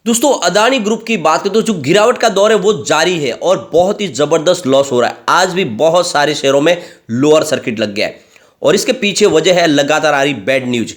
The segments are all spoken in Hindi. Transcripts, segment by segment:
दोस्तों अदानी ग्रुप की बात करें तो जो गिरावट का दौर है वो जारी है और बहुत ही जबरदस्त लॉस हो रहा है। आज भी बहुत सारे शेयरों में लोअर सर्किट लग गया है और इसके पीछे वजह है लगातार आ रही बैड न्यूज।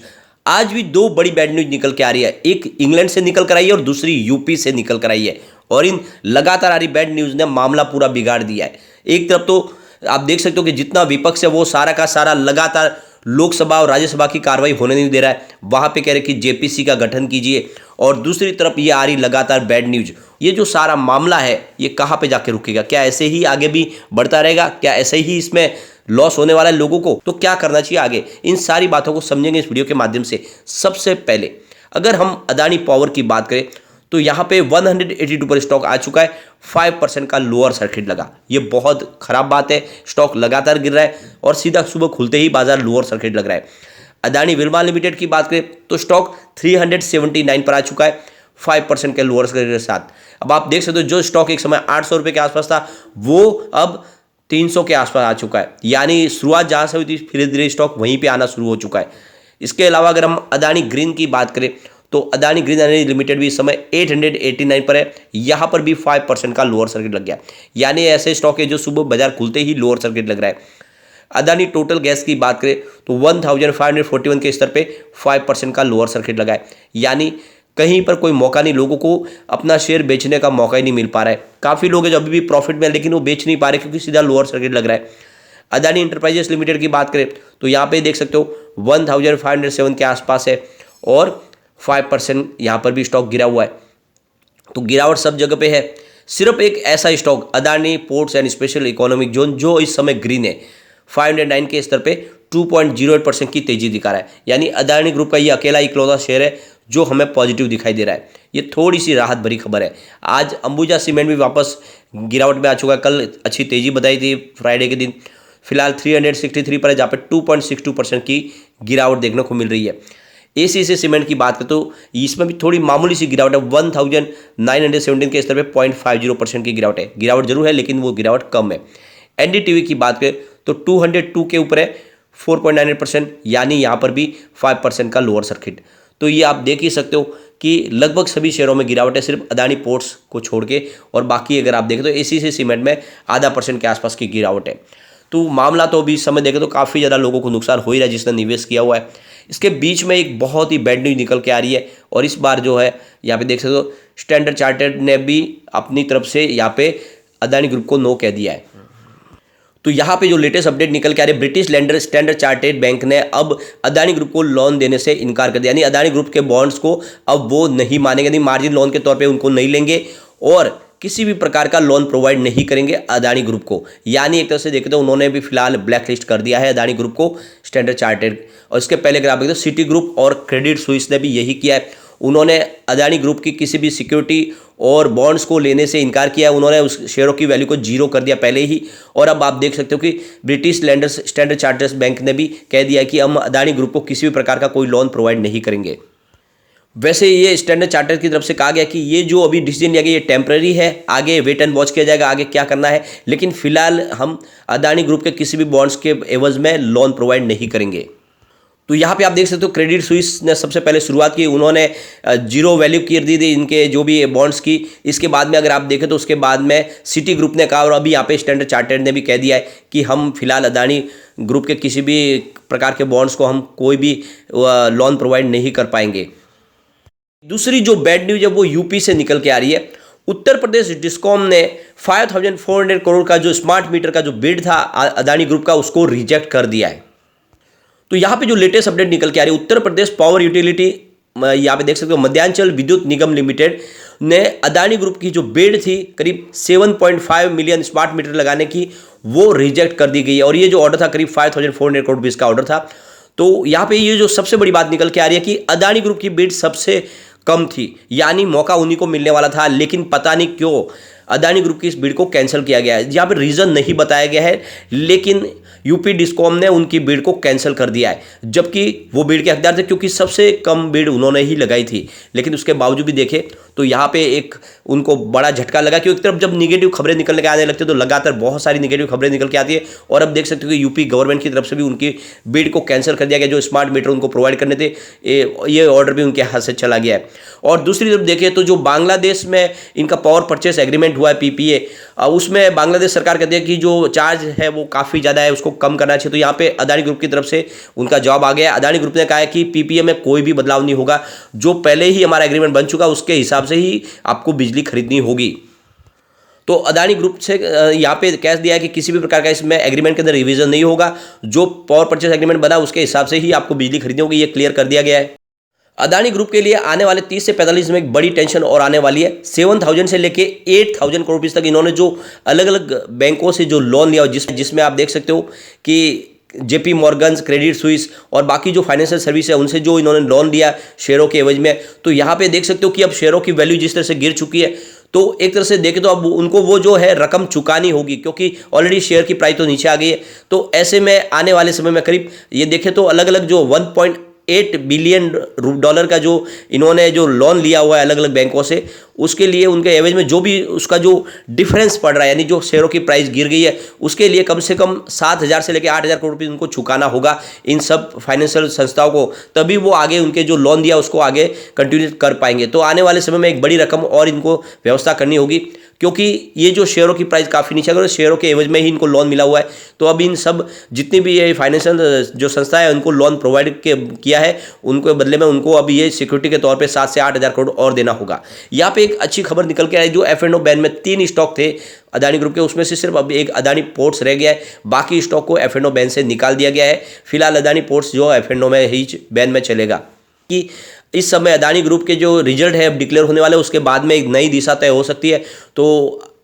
आज भी दो बड़ी बैड न्यूज निकल के आ रही है, एक इंग्लैंड से निकल कर आई है और दूसरी यूपी से निकल कर आई है। और इन लगातार आ रही बैड न्यूज ने मामला पूरा बिगाड़ दिया है। एक तरफ तो आप देख सकते हो कि जितना विपक्ष है वो सारा का सारा लगातार लोकसभा और राज्यसभा की कार्रवाई होने नहीं दे रहा है, वहां पे कह रहे कि जेपीसी का गठन कीजिए। और दूसरी तरफ ये आ रही लगातार बैड न्यूज। ये जो सारा मामला है ये कहां पे जाके रुकेगा? क्या ऐसे ही आगे भी बढ़ता रहेगा? क्या ऐसे ही इसमें लॉस होने वाला है लोगों को? तो क्या करना चाहिए आगे? इन सारी बातों को समझेंगे इस वीडियो के माध्यम से। सबसे पहले अगर हम अदानी पावर की बात करें तो यहाँ पे 182 पर स्टॉक आ चुका है, 5% का लोअर सर्किट लगा। ये बहुत खराब बात है, स्टॉक लगातार गिर रहा है और सीधा सुबह खुलते ही बाजार लोअर सर्किट लग रहा है। अदानी विल्मा लिमिटेड की बात करें तो स्टॉक 379 पर आ चुका है, 5% के लोअर सर्किट के साथ। अब आप देख सकते हो जो स्टॉक एक समय 800 रुपये के आसपास था वो अब 300 के आसपास आ चुका है, यानी शुरुआत जहाँ से हुई थी धीरे धीरे स्टॉक वहीं पर आना शुरू हो चुका है। इसके अलावा अगर हम अदानी ग्रीन की बात करें तो अदानी ग्रीन एनर्जी लिमिटेड भी इस समय 889 पर है, यहाँ पर भी 5% का लोअर सर्किट लग गया। यानी ऐसे स्टॉक है जो सुबह बाजार खुलते ही लोअर सर्किट लग रहा है। अदानी टोटल गैस की बात करें तो 1541 के स्तर पे 5% का लोअर सर्किट लगा है। यानी कहीं पर कोई मौका नहीं, लोगों को अपना शेयर बेचने का मौका ही नहीं मिल पा रहा है। काफ़ी लोग हैं जो अभी भी प्रॉफिट में है लेकिन वो बेच नहीं पा रहे क्योंकि सीधा लोअर सर्किट लग रहा है। अदानी इंटरप्राइजेस लिमिटेड की बात करें तो यहाँ पे देख सकते हो 1507 के आसपास है और 5% यहाँ पर भी स्टॉक गिरा हुआ है। तो गिरावट सब जगह पे है। सिर्फ एक ऐसा stock Adani ports and special economic zone जो इस समय ग्रीन है, 509 के स्तर पे 2.08% की तेजी दिखा रहा है। यानी अदानी ग्रुप का ये अकेला इकलौता शेयर है जो हमें पॉजिटिव दिखाई दे रहा है। ये थोड़ी सी राहत भरी खबर है। आज अंबुजा सीमेंट भी वापस गिरावट में आ चुका है। कल अच्छी तेजी बताई थी फ्राइडे के दिन, फिलहाल 363 पर है जहाँ पे 2.62% की गिरावट देखने को मिल रही है। एसीसी सीमेंट की बात करें तो इसमें भी थोड़ी मामूली सी गिरावट है, 1917 के स्तर पे 0.50% की गिरावट है। गिरावट जरूर है लेकिन वो गिरावट कम है। एनडीटीवी की बात करें तो 202 के ऊपर है, 4.98%, यानी यहाँ पर भी 5% का लोअर सर्किट। तो ये आप देख ही सकते हो कि लगभग सभी शेयरों में गिरावट है, सिर्फ अदानी पोर्ट्स को छोड़ के। और बाकी अगर आप देखें तो एसीसी सीमेंट में 0.5% के आसपास की गिरावट है। तो मामला तो अभी समय देखें तो काफ़ी ज़्यादा लोगों को नुकसान हो ही रहा है जिसने निवेश किया हुआ है। इसके बीच में एक बहुत ही बैड न्यूज निकल के आ रही है और इस बार जो है यहाँ पे देख सकते हो स्टैंडर्ड चार्टर्ड ने भी अपनी तरफ से यहाँ पे अदानी ग्रुप को नो कह दिया है। तो यहाँ पे जो लेटेस्ट अपडेट निकल के आ रही है, British lander standard chartered bank ने अब अदानी ग्रुप को लोन देने से इनकार कर दिया। यानी अदानी ग्रुप के बॉन्ड्स को अब वो नहीं मानेंगे, नहीं मार्जिन लोन के तौर पे उनको नहीं लेंगे और किसी भी प्रकार का लोन प्रोवाइड नहीं करेंगे अदानी ग्रुप को। यानी एक तरह से देखें तो उन्होंने भी फिलहाल ब्लैक लिस्ट कर दिया है अदानी ग्रुप को स्टैंडर्ड चार्टर्ड। और इसके पहले अगर आप देखें तो सिटी ग्रुप और क्रेडिट स्विस ने भी यही किया है। उन्होंने अदानी ग्रुप की किसी भी सिक्योरिटी और बॉन्ड्स को लेने से इनकार किया। उन्होंने उस शेयरों की वैल्यू को जीरो कर दिया पहले ही। और अब आप देख सकते हो कि British landers standard chartered bank ने भी कह दिया कि हम अदानी ग्रुप को किसी भी प्रकार का कोई लोन प्रोवाइड नहीं करेंगे। वैसे ये स्टैंडर्ड चार्टर्ड की तरफ से कहा गया कि ये जो अभी डिसीजन लिया गया ये टेम्पररी है, आगे वेट एंड वॉच किया जाएगा आगे क्या करना है, लेकिन फिलहाल हम अदानी ग्रुप के किसी भी बॉन्ड्स के एवज में लोन प्रोवाइड नहीं करेंगे। तो यहाँ पे आप देख सकते हो क्रेडिट स्विस ने सबसे पहले शुरुआत की, उन्होंने जीरो वैल्यू कर दी थी इनके जो भी बॉन्ड्स की। इसके बाद में अगर आप देखें तो उसके बाद में सिटी ग्रुप ने कहा और अभी यहाँ पे स्टैंडर्ड चार्टर्ड ने भी कह दिया है कि हम फिलहाल अदानी ग्रुप के किसी भी प्रकार के बॉन्ड्स को हम कोई भी लोन प्रोवाइड नहीं कर पाएंगे। दूसरी जो बैड न्यूज है वो यूपी से निकल के आ रही है। उत्तर प्रदेश डिस्कॉम ने 5400 करोड़ का जो स्मार्ट मीटर का जो बिड था अदानी ग्रुप का उसको रिजेक्ट कर दिया है। तो यहाँ पे जो लेटेस्ट अपडेट निकल के आ रही है, उत्तर प्रदेश पावर यूटिलिटी, यहाँ पे देख सकते हो मध्यांचल विद्युत निगम लिमिटेड ने अदानी ग्रुप की जो बिड थी करीब 7.5 मिलियन स्मार्ट मीटर लगाने की वो रिजेक्ट कर दी गई है। और ये जो ऑर्डर था करीब 5400 करोड़ रुपीज़ का ऑर्डर था। तो यहाँ पे ये जो सबसे बड़ी बात निकल के आ रही है कि अदानी ग्रुप की बिड सबसे कम थी, यानी मौका उन्हीं को मिलने वाला था, लेकिन पता नहीं क्यों अदानी ग्रुप की इस बिड को कैंसिल किया गया है। यहाँ पे रीज़न नहीं बताया गया है, लेकिन यूपी डिस्कॉम ने उनकी बिड को कैंसिल कर दिया है, जबकि वो बिड के हकदार थे क्योंकि सबसे कम बिड उन्होंने ही लगाई थी। लेकिन उसके बावजूद भी देखें तो यहाँ पे एक उनको बड़ा झटका लगा कि एक तरफ जब निगेटिव खबरें निकलने के आने लगती है तो लगातार बहुत सारी निगेटिव खबरें निकल के आती है। और अब देख सकते हो कि यूपी गवर्नमेंट की तरफ से भी उनकी बिड को कैंसिल कर दिया गया, जो स्मार्ट मीटर उनको प्रोवाइड करने थे ये ऑर्डर भी उनके हाथ से चला गया है। और दूसरी तरफ देखें तो जो बांग्लादेश में इनका पावर परचेस एग्रीमेंट हुआ है पीपीए, उसमें बांग्लादेश सरकार कहती है कि जो चार्ज है वो काफ़ी ज़्यादा है, उसको कम करना चाहिए। तो यहाँ पे अदानी ग्रुप की तरफ से उनका जवाब आ गया। अदानी ग्रुप ने कहा है कि पीपीए में कोई भी बदलाव नहीं होगा, जो पहले ही हमारा एग्रीमेंट बन चुका उसके हिसाब से ही आपको बिजली खरीदनी होगी। तो अदानी ग्रुप से यहाँ पे कह दिया है कि किसी भी प्रकार का इसमें एग्रीमेंट के अंदर रिवीजन नहीं होगा, जो पावर परचेस एग्रीमेंट बना उसके हिसाब से ही आपको बिजली खरीदनी होगी, ये क्लियर कर दिया गया है। अदानी ग्रुप के लिए आने वाले 30 से 45 दिन में एक बड़ी टेंशन और आने वाली है। 7,000 से लेके 8,000 करोड़ रुपये तक इन्होंने जो अलग अलग बैंकों से जो लोन लिया, जिसमें आप देख सकते हो कि जेपी मॉर्गन्स, क्रेडिट स्विस और बाकी जो फाइनेंशियल सर्विस है उनसे जो इन्होंने लोन लिया शेयरों के एवज में, तो यहाँ पे देख सकते हो कि अब शेयरों की वैल्यू जिस तरह से गिर चुकी है, तो एक तरह से देखें तो अब उनको वो जो है रकम चुकानी होगी, क्योंकि ऑलरेडी शेयर की प्राइस तो नीचे आ गई है। तो ऐसे में आने वाले समय में करीब ये देखें तो अलग अलग जो 1.8 बिलियन डॉलर का जो इन्होंने जो लोन लिया हुआ है अलग अलग बैंकों से, उसके लिए उनके एवज में जो भी उसका जो डिफरेंस पड़ रहा है, यानी जो शेयरों की प्राइस गिर गई है, उसके लिए कम से कम 7,000 से लेकर 8,000 करोड़ रुपये उनको चुकाना होगा इन सब फाइनेंशियल संस्थाओं को, तभी वो आगे उनके जो लोन दिया उसको आगे कंटिन्यू कर पाएंगे। तो आने वाले समय में एक बड़ी रकम और इनको व्यवस्था करनी होगी, क्योंकि ये जो शेयरों की प्राइस काफ़ी नीचे अगर शेयरों के एवज में ही इनको लोन मिला हुआ है, तो अब इन सब जितनी भी ये फाइनेंशियल जो संस्था है उनको लोन प्रोवाइड किया है, उनको बदले में उनको अब ये सिक्योरिटी के तौर पे 7 से 8,000 करोड़ और देना होगा। यहाँ पे एक अच्छी खबर निकल के आई, जो F&O बैन में 3 स्टॉक थे अदानी ग्रुप के, उसमें से सिर्फ अब एक अदानी पोर्ट्स रह गया है, बाकी स्टॉक को F&O बैन से निकाल दिया गया है। फिलहाल अदानी पोर्ट्स जो F&O में ही बैन में चलेगा। कि इस समय अदानी ग्रुप के जो रिजल्ट है अब डिक्लेयर होने वाले, उसके बाद में एक नई दिशा तय हो सकती है। तो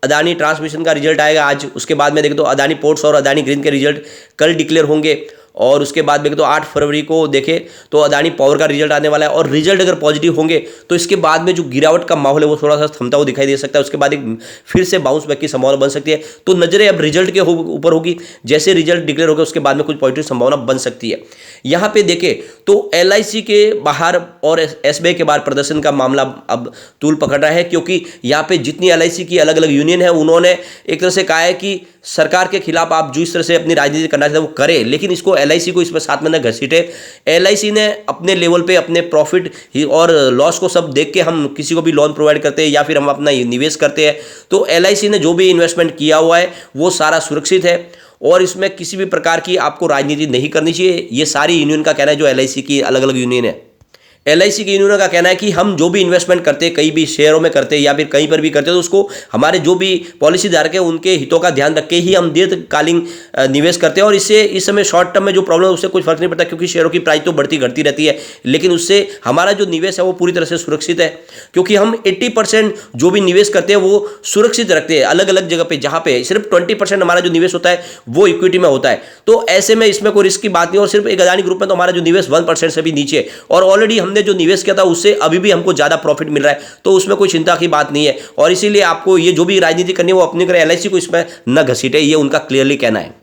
अदानी ट्रांसमिशन का रिजल्ट आएगा आज, उसके बाद में देखें तो अदानी पोर्ट्स और अदानी ग्रीन के रिजल्ट कल डिक्लेयर होंगे, और उसके बाद देखें तो 8 फरवरी को देखें तो अदानी पावर का रिजल्ट आने वाला है। और रिजल्ट अगर पॉजिटिव होंगे तो इसके बाद में जो गिरावट का माहौल है वो थोड़ा सा थमता हुआ दिखाई दे सकता है, उसके बाद एक फिर से बाउंस बैक की संभावना बन सकती है। तो नजरें अब रिजल्ट के ऊपर होगी, जैसे रिजल्ट डिक्लेयर होगा उसके बाद में कुछ पॉजिटिव संभावना बन सकती है। यहाँ पे देखें तो LIC के बाहर और SBI के बाहर प्रदर्शन का मामला अब तूल पकड़ रहा है, क्योंकि यहाँ पे जितनी LIC की अलग अलग यूनियन है उन्होंने एक तरह से कहा है कि सरकार के खिलाफ आप जो इस तरह से अपनी राजनीति करना चाहते हैं वो करें, लेकिन इसको LIC को इसमें साथ में न घसीटे। LIC ने अपने लेवल पे अपने प्रॉफिट और लॉस को सब देख के हम किसी को भी लोन प्रोवाइड करते हैं या फिर हम अपना निवेश करते हैं, तो LIC ने जो भी इन्वेस्टमेंट किया हुआ है वो सारा सुरक्षित है और इसमें किसी भी प्रकार की आपको राजनीति नहीं करनी चाहिए। ये सारी यूनियन का कहना है, जो LIC की अलग अलग यूनियन है। LIC की यूनियन का कहना है कि हम जो भी इन्वेस्टमेंट करते हैं, कहीं भी शेयरों में करते हैं या फिर कहीं पर भी करते हैं, तो उसको हमारे जो भी पॉलिसी धारक है उनके हितों का ध्यान रख के ही हम दीर्घकालीन निवेश करते हैं। और इससे इस समय शॉर्ट टर्म में जो प्रॉब्लम है उससे कुछ फर्क नहीं पड़ता, क्योंकि शेयरों की प्राइस तो बढ़ती घटती रहती है, लेकिन उससे हमारा जो निवेश है वो पूरी तरह से सुरक्षित है, क्योंकि हम 80% जो भी निवेश करते हैं वो सुरक्षित रखते हैं अलग अलग जगह पर, जहाँ पे सिर्फ 20% हमारा जो निवेश होता है वो इक्विटी में होता है। तो ऐसे में इसमें कोई रिस्क की बात नहीं। और सिर्फ एक अदानी ग्रुप में तो हमारा जो निवेश 1% से भी नीचे, और ऑलरेडी हमने जो निवेश किया था उससे अभी भी हमको ज्यादा प्रॉफिट मिल रहा है, तो उसमें कोई चिंता की बात नहीं है। और इसीलिए आपको ये जो भी राजनीति करनी है वो अपनी करें, LIC को इसमें न घसीटे, ये उनका क्लियरली कहना है।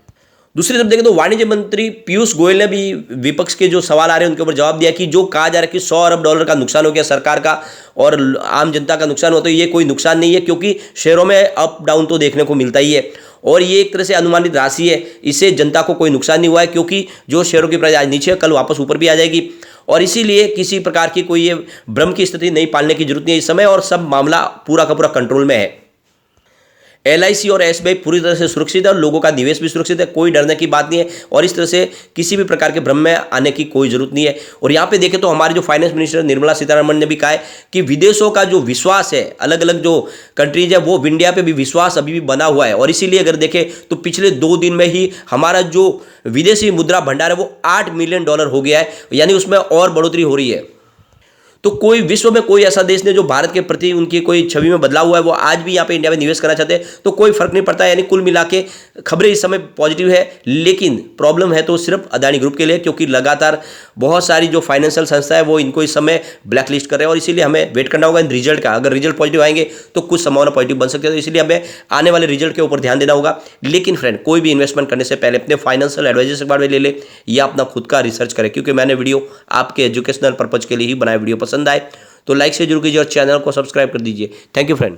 दूसरी तरफ देखें तो वाणिज्य मंत्री पीयूष गोयल ने भी विपक्ष के जो सवाल आ रहे हैं उनके ऊपर जवाब दिया कि जो कहा जा रहा है कि 100 अरब डॉलर का नुकसान हो गया सरकार का और आम जनता का नुकसान हो, तो ये कोई नुकसान नहीं है, क्योंकि शेयरों में अप डाउन तो देखने को मिलता ही है और ये एक तरह से अनुमानित राशि है, इससे जनता को कोई नुकसान नहीं हुआ है, क्योंकि जो शेयरों की प्राइस आज नीचे है कल वापस ऊपर भी आ जाएगी। और इसीलिए किसी प्रकार की कोई ये भ्रम की स्थिति नहीं पालने की जरूरत नहीं है इस समय, और सब मामला पूरा का पूरा कंट्रोल में है। LIC और SBI पूरी तरह से सुरक्षित है और लोगों का निवेश भी सुरक्षित है, कोई डरने की बात नहीं है और इस तरह से किसी भी प्रकार के भ्रम में आने की कोई जरूरत नहीं है। और यहाँ पे देखें तो हमारे जो फाइनेंस मिनिस्टर निर्मला सीतारमण ने भी कहा है कि विदेशों का जो विश्वास है, अलग अलग जो कंट्रीज है, वो इंडिया पे भी विश्वास अभी भी बना हुआ है। और इसीलिए अगर देखें तो पिछले 2 दिन में ही हमारा जो विदेशी मुद्रा भंडार है वो $8 मिलियन हो गया है, यानी उसमें और बढ़ोतरी हो रही है। तो कोई विश्व में कोई ऐसा देश नहीं जो भारत के प्रति उनकी कोई छवि में बदलाव हुआ है, वो आज भी यहाँ पे इंडिया में निवेश करना चाहते हैं, तो कोई फर्क नहीं पड़ता है। यानी कुल मिला के खबरें इस समय पॉजिटिव है, लेकिन प्रॉब्लम है तो सिर्फ अदानी ग्रुप के लिए, क्योंकि लगातार बहुत सारी जो फाइनेंशियल संस्था है वो इनको इस समय ब्लैक लिस्ट कर रहे हैं और इसीलिए हमें वेट करना होगा इन रिजल्ट का। अगर रिजल्ट पॉजिटिव आएंगे तो कुछ संभावना पॉजिटिव बन सकती है, तो इसलिए हमें आने वाले रिजल्ट के ऊपर ध्यान देना होगा। लेकिन फ्रेंड, कोई भी इन्वेस्टमेंट करने से पहले अपने फाइनेंशियल एडवाइजर से बात ले ले या अपना खुद का रिसर्च करें, क्योंकि मैंने वीडियो आपके एजुकेशनल पर्पज के लिए ही बनाया। वीडियो पसंद आए तो लाइक से जरूर कीजिए और चैनल को सब्सक्राइब कर दीजिए। Thank you friend.